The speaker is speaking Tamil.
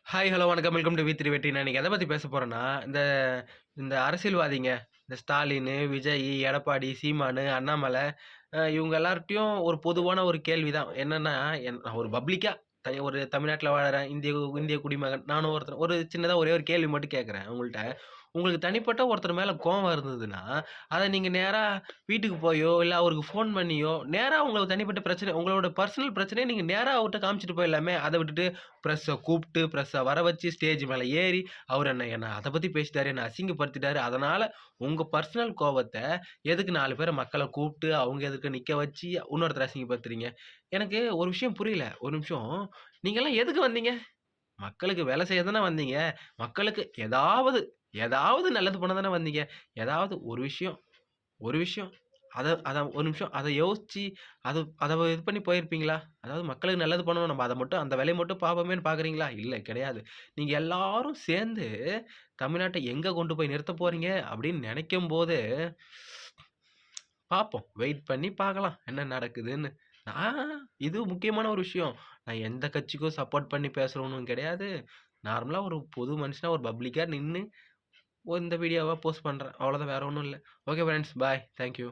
ஹாய், ஹலோ, வணக்கம். வெல்கம் டூ வி3 வெற்றி. நான் இன்னைக்கு எத பத்தி பேச போறேன்னா, இந்த இந்த அரசியல்வாதிங்க, இந்த ஸ்டாலினு, விஜய், எடப்பாடி, சீமானு, அண்ணாமலை இவங்க எல்லார்ட்டயும் ஒரு பொதுவான ஒரு கேள்வி தான். என்னன்னா, நான் ஒரு பப்ளிக்கா ஒரு தமிழ்நாட்டுல வாழுறேன். இந்திய இந்திய குடிமகன். நானும் ஒருத்தன். ஒரு சின்னதா ஒரே ஒரு கேள்வி மட்டும் கேட்கிறேன் உங்கள்ட்ட. உங்களுக்கு தனிப்பட்ட ஒருத்தர் மேல கோவம் இருந்ததுன்னா, அத நீங்க நேரா வீட்டுக்கு போயோ, இல்ல அவருக்கு ஃபோன் பண்ணியோ, நேரா உங்களுக்கு தனிப்பட்ட பிரச்சனை உங்களோட பர்சனல் பிரச்சனைய நீங்க நேரா அவர்ட்ட காமிச்சுட்டு போயிடலாமே. அத விட்டுட்டு பிரஸ்ஸ வர வச்சு ஸ்டேஜ் மேல ஏறி, அவரு என்ன என்ன அத பத்தி பேசிட்டாரு, என்ன அசிங்கப்படுத்திட்டாரு. அதனால உங்க பர்சனல் கோவத்த எதுக்கு 4 பேர மக்கள கூப்ட்டு, அவங்க எதுக்கு நிக்க வச்சு, இன்னொருத்தர அசிங்கப்படுத்துறீங்க? எனக்கு ஒரு விஷயம் புரியல. ஒரு நிமிஷம். நீங்கலாம் எதுக்கு வந்தீங்க? மக்களுக்கு வேலை செய்ய தானே வந்தீங்க. மக்களுக்கு ஏதாவது நல்லது பண்ண தானே வந்தீங்க. ஏதாவது ஒரு விஷயம் அத அத ஒரு நிமிஷம் அத யோசிச்சு, அத இது பண்ணி போயிருப்பீங்களா? அதாவது மக்களுக்கு நல்லது பண்ணணும். நம்ம அத மட்டும் அந்த வேலைய மட்டும் பாப்போமேன்னு பார்க்குறீங்களா? இல்ல, கிடையாது. நீங்க எல்லாரும் சேர்ந்து தமிழ்நாட்ட எங்க கொண்டு போய் நிறுத்தப் போறீங்க அப்படின்னு நெனைக்கும்போது, பார்ப்போம். வெயிட் பண்ணி பார்க்கலாம். என்ன நடக்குதுன்னு. நான் இது முக்கியமான ஒரு விஷயம். நான் எந்த கட்சிக்கும் சப்போர்ட் பண்ணி பேசுறவனும் கிடையாது. நார்மலா ஒரு பொது மனுஷனா ஒரு பப்ளிக்கா நின்னு இந்த வீடியோவ போஸ்ட் பண்றேன். அவ்வளோதான், வேற ஒண்ணும் இல்ல. Okay friends, bye. Thank you.